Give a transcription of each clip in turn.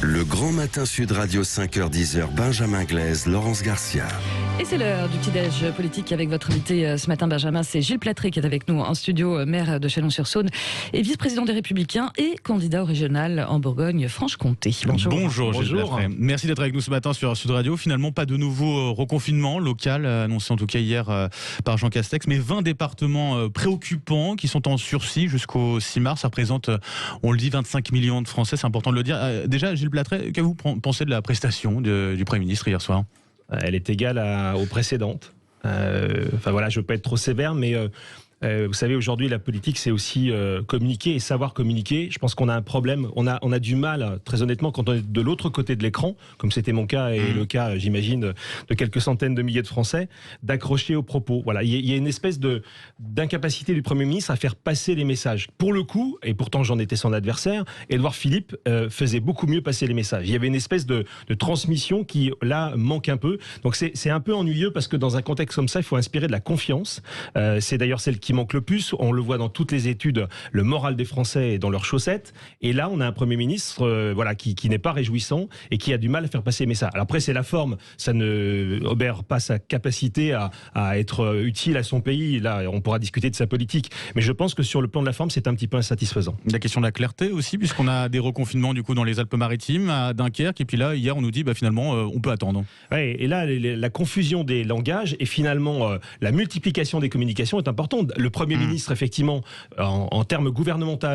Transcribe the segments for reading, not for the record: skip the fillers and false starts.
Le Grand Matin Sud Radio 5h-10h, Benjamin Glaise, Laurence Garcia. Et c'est l'heure du petit-déj politique avec votre invité ce matin, Benjamin. C'est Gilles Platré qui est avec nous en studio, maire de Chalon-sur-Saône et vice-président des Républicains et candidat au régional en Bourgogne-Franche-Comté. Bonjour. Bonjour Gilles Platré. Merci d'être avec nous ce matin sur Sud Radio. Finalement, pas de nouveau reconfinement local, annoncé en tout cas hier par Jean Castex, mais 20 départements préoccupants qui sont en sursis jusqu'au 6 mars. Ça représente, on le dit, 25 millions de Français, c'est important de le dire. Déjà, Gilles Platré, qu'avez-vous pensé de la prestation du Premier ministre hier soir ? Elle est égale aux précédentes. Enfin voilà, je ne veux pas être trop sévère, mais vous savez, aujourd'hui, la politique, c'est aussi communiquer et savoir communiquer. Je pense qu'on a un problème. On a du mal, très honnêtement, quand on est de l'autre côté de l'écran, comme c'était mon cas et le cas, j'imagine, de quelques centaines de milliers de Français, d'accrocher aux propos. Voilà, il y a une espèce d'incapacité du Premier ministre à faire passer les messages. Pour le coup, et pourtant j'en étais son adversaire, Édouard Philippe faisait beaucoup mieux passer les messages. Il y avait une espèce de transmission qui, là, manque un peu. Donc c'est un peu ennuyeux parce que dans un contexte comme ça, il faut inspirer de la confiance. C'est d'ailleurs celle qui manque le plus. On le voit dans toutes les études, le moral des Français est dans leurs chaussettes. Et là, on a un Premier ministre qui n'est pas réjouissant et qui a du mal à faire passer les messages. Alors après, c'est la forme. Ça ne obère pas sa capacité à être utile à son pays. Là, on pourra discuter de sa politique. Mais je pense que sur le plan de la forme, c'est un petit peu insatisfaisant. La question de la clarté aussi, puisqu'on a des reconfinements du coup dans les Alpes-Maritimes, à Dunkerque. Et puis là, hier, on nous dit finalement, on peut attendre. Ouais, et là, la confusion des langages et finalement la multiplication des communications est importante. Le Premier ministre, effectivement, en termes gouvernementaux,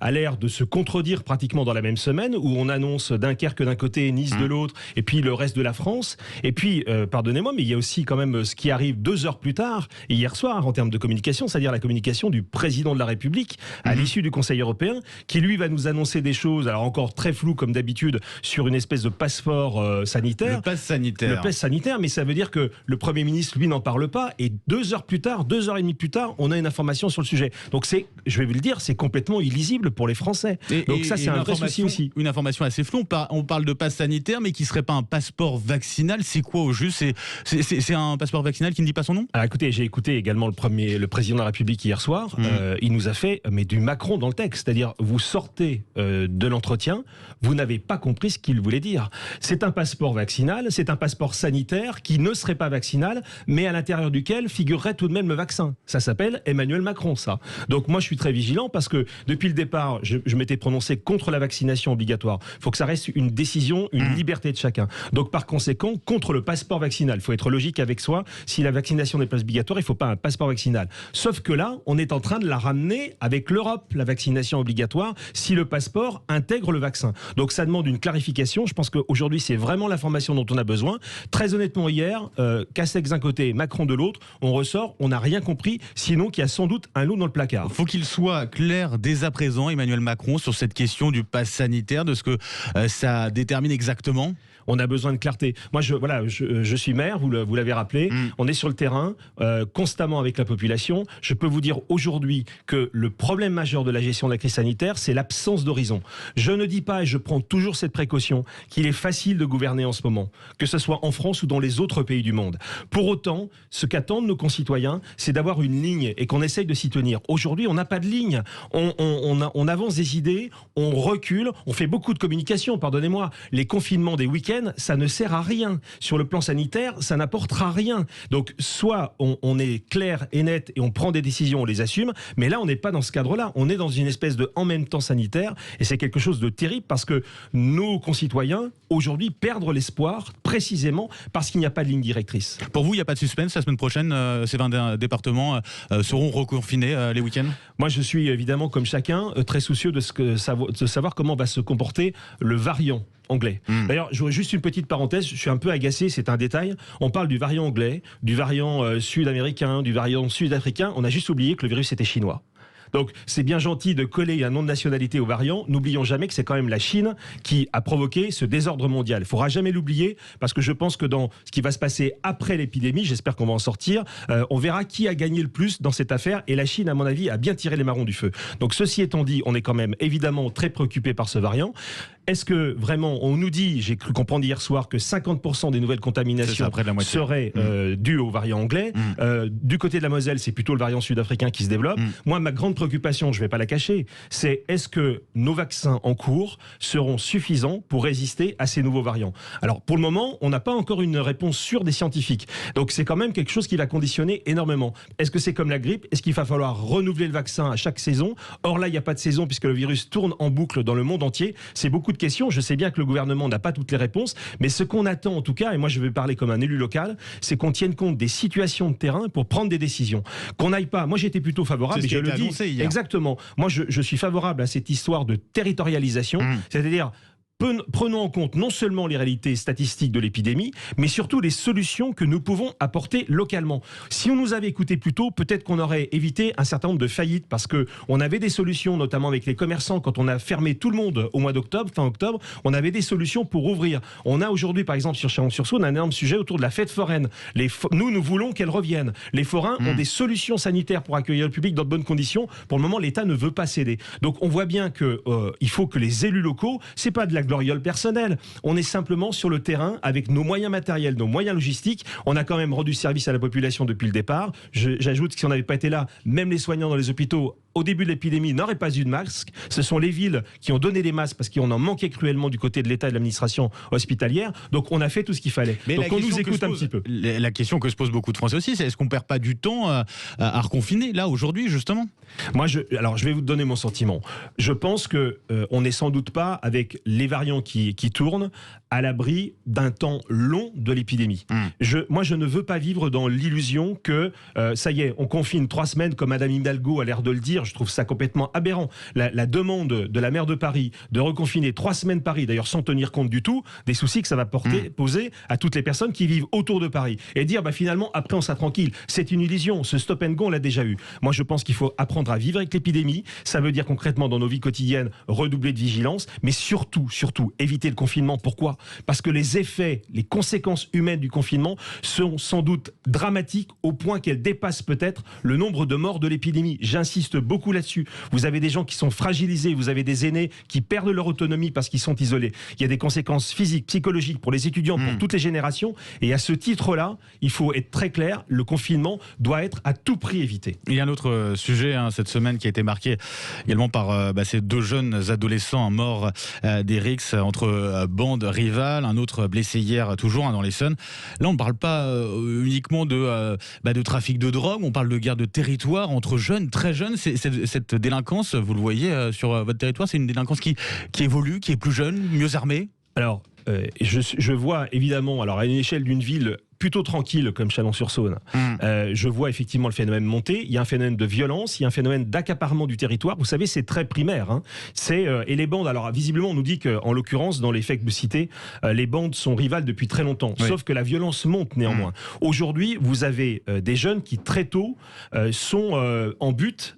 a l'air de se contredire pratiquement dans la même semaine, où on annonce Dunkerque d'un côté, Nice de l'autre, et puis le reste de la France. Et puis, pardonnez-moi, mais il y a aussi quand même ce qui arrive 2 heures plus tard, hier soir, en termes de communication, c'est-à-dire la communication du président de la République à l'issue du Conseil européen, qui lui va nous annoncer des choses, alors encore très floues comme d'habitude, sur une espèce de passeport sanitaire. Le pass sanitaire. Le pass sanitaire, mais ça veut dire que le Premier ministre, lui, n'en parle pas, et 2 heures plus tard, 2 heures et demie plus tard, on a une information sur le sujet. Donc je vais vous le dire, c'est complètement illisible pour les Français. Donc ça, c'est un vrai souci aussi. Une information assez floue, on parle de passe sanitaire, mais qui ne serait pas un passeport vaccinal. C'est quoi au juste ? C'est un passeport vaccinal qui ne dit pas son nom ? Alors écoutez, j'ai écouté également le président de la République hier soir. Il nous a fait du Macron dans le texte. C'est-à-dire, vous sortez de l'entretien, vous n'avez pas compris ce qu'il voulait dire. C'est un passeport vaccinal, c'est un passeport sanitaire qui ne serait pas vaccinal, mais à l'intérieur duquel figurerait tout de même le vaccin. Ça s'appelle Emmanuel Macron, ça. Donc moi, je suis très vigilant parce que depuis le départ, je m'étais prononcé contre la vaccination obligatoire. Il faut que ça reste une décision, une liberté de chacun. Donc par conséquent, contre le passeport vaccinal. Il faut être logique avec soi. Si la vaccination n'est pas obligatoire, il ne faut pas un passeport vaccinal. Sauf que là, on est en train de la ramener avec l'Europe, la vaccination obligatoire, si le passeport intègre le vaccin. Donc ça demande une clarification. Je pense qu'aujourd'hui, c'est vraiment l'information dont on a besoin. Très honnêtement, hier, Castex d'un côté, Macron de l'autre, on ressort, on n'a rien compris, sinon qu'il y a sans doute un loup dans le placard. Il faut qu'il soit clair dès à présent, Emmanuel Macron, sur cette question du pass sanitaire, de ce que ça détermine exactement. On a besoin de clarté. Moi, je suis maire, vous l'avez rappelé. On est sur le terrain, constamment avec la population. Je peux vous dire aujourd'hui que le problème majeur de la gestion de la crise sanitaire, c'est l'absence d'horizon. Je ne dis pas, et je prends toujours cette précaution, qu'il est facile de gouverner en ce moment, que ce soit en France ou dans les autres pays du monde. Pour autant, ce qu'attendent nos concitoyens, c'est d'avoir une ligne et qu'on essaye de s'y tenir. Aujourd'hui, on n'a pas de ligne. On avance des idées, on recule, on fait beaucoup de communication, pardonnez-moi. Les confinements des week-ends, ça ne sert à rien. Sur le plan sanitaire, ça n'apportera rien. Donc, soit on est clair et net et on prend des décisions, on les assume, mais là, on n'est pas dans ce cadre-là. On est dans une espèce de en même temps sanitaire et c'est quelque chose de terrible parce que nos concitoyens, aujourd'hui, perdent l'espoir précisément parce qu'il n'y a pas de ligne directrice. Pour vous, il n'y a pas de suspense. La semaine prochaine, ces 20 départements seront reconfinés les week-ends ? Moi, je suis évidemment, comme chacun, très soucieux de savoir comment va se comporter le variant anglais. D'ailleurs, j'aurais juste une petite parenthèse, je suis un peu agacé, c'est un détail. On parle du variant anglais, du variant sud-américain, du variant sud-africain. On a juste oublié que le virus était chinois. Donc c'est bien gentil de coller un nom de nationalité au variant. N'oublions jamais que c'est quand même la Chine qui a provoqué ce désordre mondial. Il ne faudra jamais l'oublier parce que je pense que dans ce qui va se passer après l'épidémie, j'espère qu'on va en sortir, on verra qui a gagné le plus dans cette affaire. Et la Chine, à mon avis, a bien tiré les marrons du feu. Donc ceci étant dit, on est quand même évidemment très préoccupé par ce variant. Est-ce que vraiment, on nous dit, j'ai cru comprendre hier soir, que 50% des nouvelles contaminations seraient dues au variant anglais. Du côté de la Moselle, c'est plutôt le variant sud-africain qui se développe. Moi, ma grande préoccupation, je ne vais pas la cacher, c'est est-ce que nos vaccins en cours seront suffisants pour résister à ces nouveaux variants? Alors, pour le moment, on n'a pas encore une réponse sûre des scientifiques. Donc, c'est quand même quelque chose qui va conditionner énormément. Est-ce que c'est comme la grippe? Est-ce qu'il va falloir renouveler le vaccin à chaque saison? Or là, il n'y a pas de saison puisque le virus tourne en boucle dans le monde entier. C'est beaucoup de questions. Je sais bien que le gouvernement n'a pas toutes les réponses, mais ce qu'on attend en tout cas, et moi je vais parler comme un élu local, c'est qu'on tienne compte des situations de terrain pour prendre des décisions. Qu'on n'aille pas. Moi j'étais plutôt favorable, et je le dis exactement. Moi je suis favorable à cette histoire de territorialisation, c'est-à-dire prenons en compte non seulement les réalités statistiques de l'épidémie, mais surtout les solutions que nous pouvons apporter localement. Si on nous avait écouté plus tôt, peut-être qu'on aurait évité un certain nombre de faillites, parce qu'on avait des solutions, notamment avec les commerçants, quand on a fermé tout le monde au mois d'octobre, fin octobre, on avait des solutions pour ouvrir. On a aujourd'hui, par exemple, sur Chalon-sur-Saône, un énorme sujet autour de la fête foraine. Nous voulons qu'elle revienne. Les forains ont des solutions sanitaires pour accueillir le public dans de bonnes conditions. Pour le moment, l'État ne veut pas céder. Donc on voit bien qu'il faut que les élus locaux, c'est pas de la gloriole personnelle. On est simplement sur le terrain avec nos moyens matériels, nos moyens logistiques. On a quand même rendu service à la population depuis le départ. J'ajoute que si on n'avait pas été là, même les soignants dans les hôpitaux, au début de l'épidémie, n'auraient pas eu de masque. Ce sont les villes qui ont donné des masques parce qu'on en manquait cruellement du côté de l'État et de l'administration hospitalière. Donc on a fait tout ce qu'il fallait. Mais donc on nous écoute un petit peu. La question que se posent beaucoup de Français aussi, c'est est-ce qu'on perd pas du temps à reconfiner là aujourd'hui justement? Moi, je vais vous donner mon sentiment. Je pense que on n'est sans doute pas, avec les variants qui tournent, à l'abri d'un temps long de l'épidémie. Moi, je ne veux pas vivre dans l'illusion que ça y est, on confine 3 semaines, comme Madame Hidalgo a l'air de le dire. Je trouve ça complètement aberrant. La demande de la maire de Paris de reconfiner 3 semaines Paris, d'ailleurs sans tenir compte du tout des soucis que ça va poser à toutes les personnes qui vivent autour de Paris, et dire finalement après on sera tranquille, c'est une illusion. Ce stop and go on l'a déjà eu. Moi je pense qu'il faut apprendre à vivre avec l'épidémie. Ça veut dire concrètement dans nos vies quotidiennes redoubler de vigilance, mais surtout éviter le confinement. Pourquoi? Parce que les effets, les conséquences humaines du confinement sont sans doute dramatiques au point qu'elles dépassent peut-être le nombre de morts de l'épidémie. J'insiste beaucoup là-dessus. Vous avez des gens qui sont fragilisés, vous avez des aînés qui perdent leur autonomie parce qu'ils sont isolés. Il y a des conséquences physiques, psychologiques pour les étudiants, pour toutes les générations. Et à ce titre-là, il faut être très clair, le confinement doit être à tout prix évité. Il y a un autre sujet cette semaine qui a été marqué également par ces 2 jeunes adolescents morts des rixes entre bandes rivales, un autre blessé hier toujours dans l'Essonne. Là on ne parle pas uniquement de trafic de drogue, on parle de guerre de territoire entre jeunes, très jeunes. Cette délinquance, vous le voyez sur votre territoire, c'est une délinquance qui évolue, qui est plus jeune, mieux armée? Alors, je vois évidemment, à une échelle d'une ville plutôt tranquille comme Chalon-sur-Saône, je vois effectivement le phénomène monter. Il y a un phénomène de violence, il y a un phénomène d'accaparement du territoire. Vous savez, c'est très primaire. Et les bandes, alors visiblement on nous dit qu'en l'occurrence, dans les faits que vous citez, les bandes sont rivales depuis très longtemps. Oui. Sauf que la violence monte néanmoins. Aujourd'hui, vous avez des jeunes qui très tôt sont en but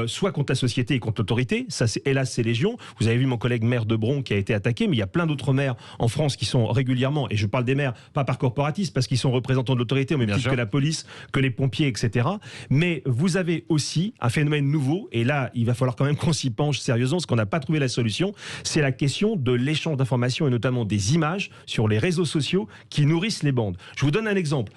soit contre la société et contre l'autorité. Ça, hélas, c'est légion. Vous avez vu mon collègue maire de Bron qui a été attaqué, mais il y a plein d'autres maires en France qui sont régulièrement, et je parle des maires pas par corporatisme, parce qu'ils sont représentants de l'autorité, au même titre que la police, que les pompiers, etc. Mais vous avez aussi un phénomène nouveau, et là, il va falloir quand même qu'on s'y penche sérieusement, parce qu'on n'a pas trouvé la solution. C'est la question de l'échange d'informations, et notamment des images sur les réseaux sociaux qui nourrissent les bandes. Je vous donne un exemple.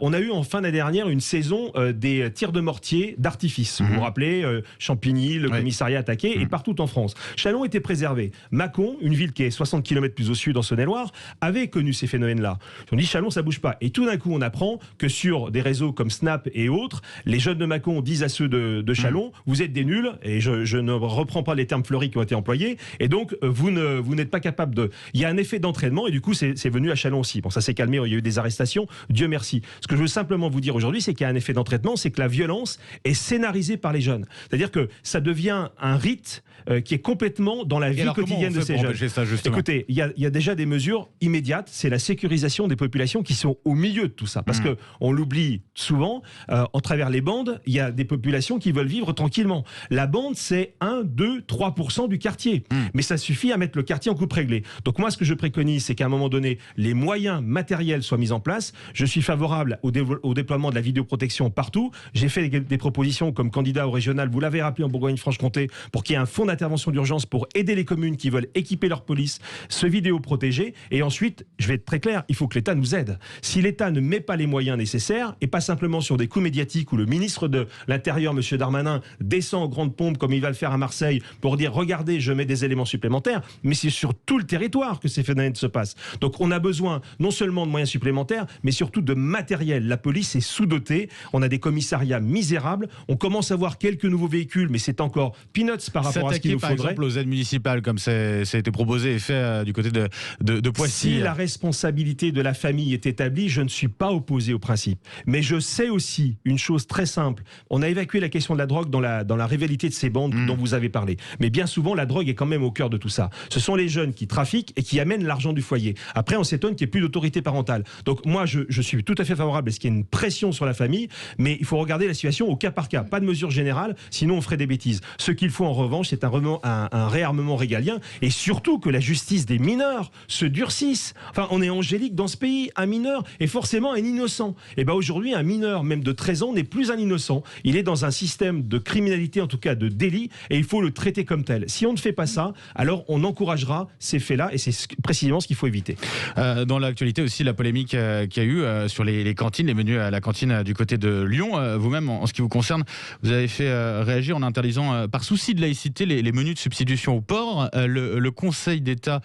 On a eu en fin d'année dernière une saison des tirs de mortier d'artifice. Vous vous rappelez, Champigny, le commissariat attaqué, et partout en France. Chalon était préservé. Mâcon, une ville qui est 60 km plus au sud en Saône-et-Loire, avait connu ces phénomènes-là. On dit Chalon, ça bouge pas. Et tout d'un coup, on apprend que sur des réseaux comme Snap et autres, les jeunes de Mâcon disent à ceux de Chalon, vous êtes des nuls, et je ne reprends pas les termes fleuris qui ont été employés, et donc vous n'êtes pas capable de... Il y a un effet d'entraînement, et du coup, c'est venu à Chalon aussi. Bon, ça s'est calmé, il y a eu des arrestations, Dieu merci. Ce que je veux simplement vous dire aujourd'hui, c'est qu'il y a un effet d'entraînement, c'est que la violence est scénarisée par les jeunes. C'est-à-dire que ça devient un rite qui est complètement dans la vie quotidienne de ces jeunes. Ça, écoutez, il y a déjà des mesures immédiates, c'est la sécurisation des populations qui sont sont au milieu de tout ça. Parce que on l'oublie souvent, en travers les bandes, il y a des populations qui veulent vivre tranquillement. La bande, c'est 1, 2, 3% du quartier. Mais ça suffit à mettre le quartier en coupe réglée. Donc moi, ce que je préconise, c'est qu'à un moment donné, les moyens matériels soient mis en place. Je suis favorable au déploiement de la vidéoprotection partout. J'ai fait des propositions comme candidat au régional, vous l'avez rappelé, en Bourgogne-Franche-Comté, pour qu'il y ait un fonds d'intervention d'urgence pour aider les communes qui veulent équiper leur police, se vidéoprotéger. Et ensuite, je vais être très clair, il faut que l'État nous aide. Si l'État ne met pas les moyens nécessaires, et pas simplement sur des coups médiatiques où le ministre de l'Intérieur, M. Darmanin, descend en grande pompe comme il va le faire à Marseille pour dire « Regardez, je mets des éléments supplémentaires », mais c'est sur tout le territoire que ces phénomènes se passent. Donc on a besoin non seulement de moyens supplémentaires, mais surtout de matériel. La police est sous-dotée, on a des commissariats misérables, on commence à voir quelques nouveaux véhicules, mais c'est encore peanuts par rapport à ce qu'il nous faudrait. Par exemple aux aides municipales, comme ça a été proposé et fait du côté de Poissy. Si la responsabilité de la famille est établie, je ne suis pas opposé au principe. Mais je sais aussi une chose très simple. On a évacué la question de la drogue dans la rivalité de ces bandes dont vous avez parlé. Mais bien souvent, la drogue est quand même au cœur de tout ça. Ce sont les jeunes qui trafiquent et qui amènent l'argent du foyer. Après, on s'étonne qu'il n'y ait plus d'autorité parentale. Donc moi, je suis tout à fait favorable à ce qu'il y ait une pression sur la famille, mais il faut regarder la situation au cas par cas. Pas de mesure générale, sinon on ferait des bêtises. Ce qu'il faut en revanche, c'est un réarmement régalien et surtout que la justice des mineurs se durcisse. Enfin, on est angélique dans ce pays. Un mineur est forcément un innocent. Et bien aujourd'hui, un mineur, même de 13 ans, n'est plus un innocent. Il est dans un système de criminalité, en tout cas de délit, et il faut le traiter comme tel. Si on ne fait pas ça, alors on encouragera ces faits-là, et c'est précisément ce qu'il faut éviter. Dans l'actualité aussi, la polémique qu'il y a eu sur les cantines, les menus à la cantine du côté de Lyon. Vous-même, en ce qui vous concerne, vous avez fait réagir en interdisant, par souci de laïcité, les menus de substitution au porc. Le Conseil d'État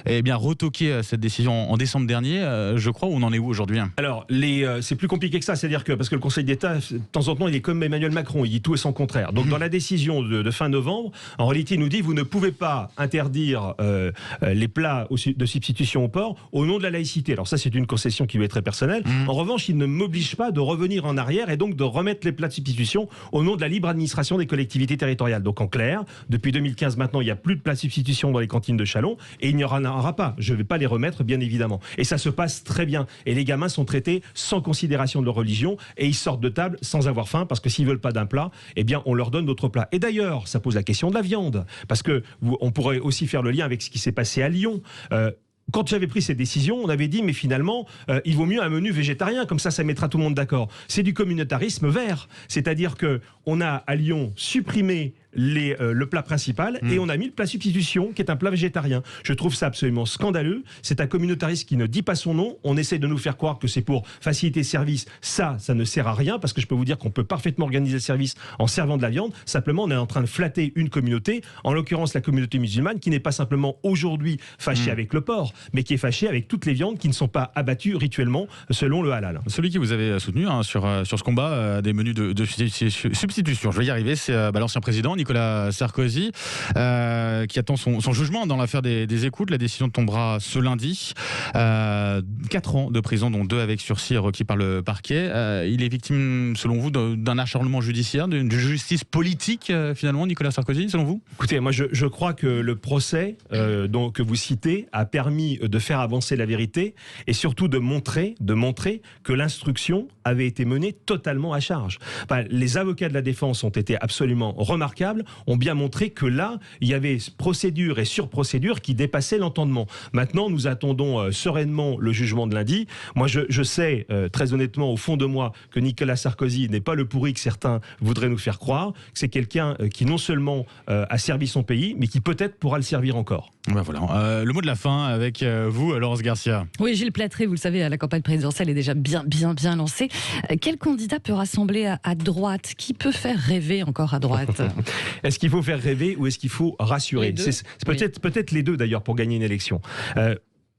a bien retoqué cette décision en décembre dernier. Je crois, on en est où aujourd'hui? Alors, c'est plus compliqué que ça. C'est-à-dire que, parce que le Conseil d'État, de temps en temps, il est comme Emmanuel Macron, il dit tout et son contraire. Donc, dans la décision de fin novembre, en réalité, il nous dit, vous ne pouvez pas interdire les plats de substitution au porc au nom de la laïcité. Alors ça, c'est une concession qui lui est très personnelle. En revanche, il ne m'oblige pas de revenir en arrière et donc de remettre les plats de substitution au nom de la libre administration des collectivités territoriales. Donc en clair, depuis 2015 maintenant, il n'y a plus de plats de substitution dans les cantines de Châlons et il n'y en aura pas. Je ne vais pas les remettre, bien évidemment. Et ça se passe très bien. Et les gamins sont traités sans considération de leur religion et ils sortent de table sans avoir faim parce que s'ils veulent pas d'un plat, eh bien on leur donne d'autres plats. Et d'ailleurs, ça pose la question de la viande parce que on pourrait aussi faire le lien avec ce qui s'est passé à Lyon. Quand j'avais pris cette décision, on avait dit mais finalement il vaut mieux un menu végétarien, comme ça mettra tout le monde d'accord. C'est du communautarisme vert, c'est-à-dire que on a à Lyon supprimé le plat principal et on a mis le plat substitution qui est un plat végétarien. Je trouve ça absolument scandaleux. C'est un communautarisme qui ne dit pas son nom. On essaie de nous faire croire que c'est pour faciliter le service. Ça ne sert à rien parce que je peux vous dire qu'on peut parfaitement organiser le service en servant de la viande. Simplement, on est en train de flatter une communauté, en l'occurrence la communauté musulmane, qui n'est pas simplement aujourd'hui fâchée avec le porc, mais qui est fâchée avec toutes les viandes qui ne sont pas abattues rituellement selon le halal. Celui qui vous avez soutenu sur ce combat des menus de substitution, je vais y arriver, c'est l'ancien président Nicolas Sarkozy, qui attend son jugement dans l'affaire des écoutes. La décision tombera ce lundi. 4 ans de prison, dont 2 avec sursis requis par le parquet. Il est victime, selon vous, d'un acharnement judiciaire, d'une justice politique, finalement, Nicolas Sarkozy, selon vous? Écoutez, moi je crois que le procès que vous citez a permis de faire avancer la vérité et surtout de montrer que l'instruction avait été menée totalement à charge. Enfin, les avocats de la défense ont été absolument remarquables, ont bien montré que là, il y avait procédure et surprocédure qui dépassaient l'entendement. Maintenant, nous attendons sereinement le jugement de lundi. Moi, je sais, très honnêtement, au fond de moi, que Nicolas Sarkozy n'est pas le pourri que certains voudraient nous faire croire. C'est quelqu'un qui non seulement a servi son pays, mais qui peut-être pourra le servir encore. Ben voilà. Le mot de la fin avec vous, Laurence Garcia. Oui, Gilles Platré, vous le savez, la campagne présidentielle est déjà bien lancée. Quel candidat peut rassembler à droite? Qui peut faire rêver encore à droite? Est-ce qu'il faut faire rêver ou est-ce qu'il faut rassurer? C'est peut-être les deux d'ailleurs pour gagner une élection.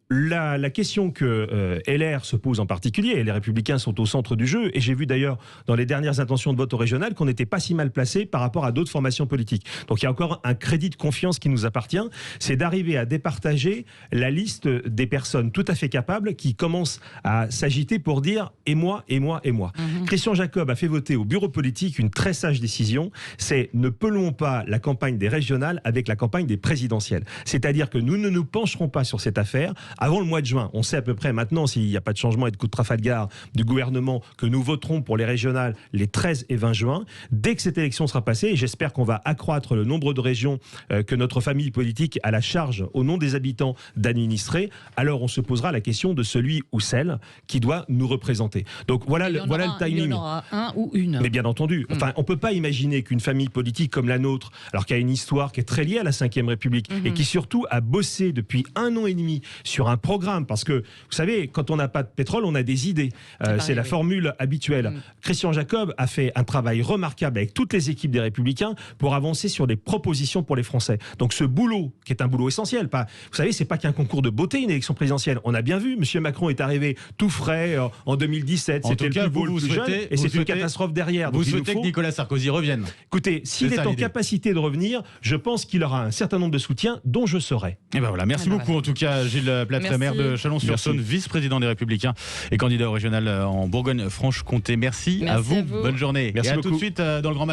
La question que LR se pose en particulier, et les Républicains sont au centre du jeu, et j'ai vu d'ailleurs dans les dernières intentions de vote au régional qu'on n'était pas si mal placé par rapport à d'autres formations politiques. Donc il y a encore un crédit de confiance qui nous appartient, c'est d'arriver à départager la liste des personnes tout à fait capables qui commencent à s'agiter pour dire « et moi, et moi, et moi ». Christian Jacob a fait voter au bureau politique une très sage décision, c'est « ne pelons pas la campagne des régionales avec la campagne des présidentielles ». C'est-à-dire que nous ne nous pencherons pas sur cette affaire avant le mois de juin. On sait à peu près maintenant, s'il n'y a pas de changement et de coup de Trafalgar du gouvernement, que nous voterons pour les régionales les 13 et 20 juin. Dès que cette élection sera passée, et j'espère qu'on va accroître le nombre de régions que notre famille politique a la charge, au nom des habitants, d'administrer, alors on se posera la question de celui ou celle qui doit nous représenter. Donc voilà le timing. Il y en aura un ou une. Mais bien entendu. Enfin, on ne peut pas imaginer qu'une famille politique comme la nôtre, alors qu'il y a une histoire qui est très liée à la Ve République et qui surtout a bossé depuis 1 an et demi sur un programme, parce que, vous savez, quand on n'a pas de pétrole, on a des idées. C'est la formule habituelle. Christian Jacob a fait un travail remarquable avec toutes les équipes des Républicains pour avancer sur des propositions pour les Français. Donc ce boulot, qui est un boulot essentiel, vous savez, c'est pas qu'un concours de beauté, une élection présidentielle. On a bien vu, M. Macron est arrivé tout frais en 2017, c'était le plus beau, le plus jeune, et c'est une catastrophe derrière. Vous souhaitez que Nicolas Sarkozy revienne? Écoutez, s'il est en capacité de revenir, je pense qu'il aura un certain nombre de soutiens dont je serai. Et ben voilà, merci beaucoup en tout cas Gilles Platré, maire de Chalon-sur-Saône, vice-président des Républicains et candidat au régional en Bourgogne-Franche-Comté. Merci à vous. Bonne journée. Merci et à beaucoup. tout de suite dans le Grand Matin.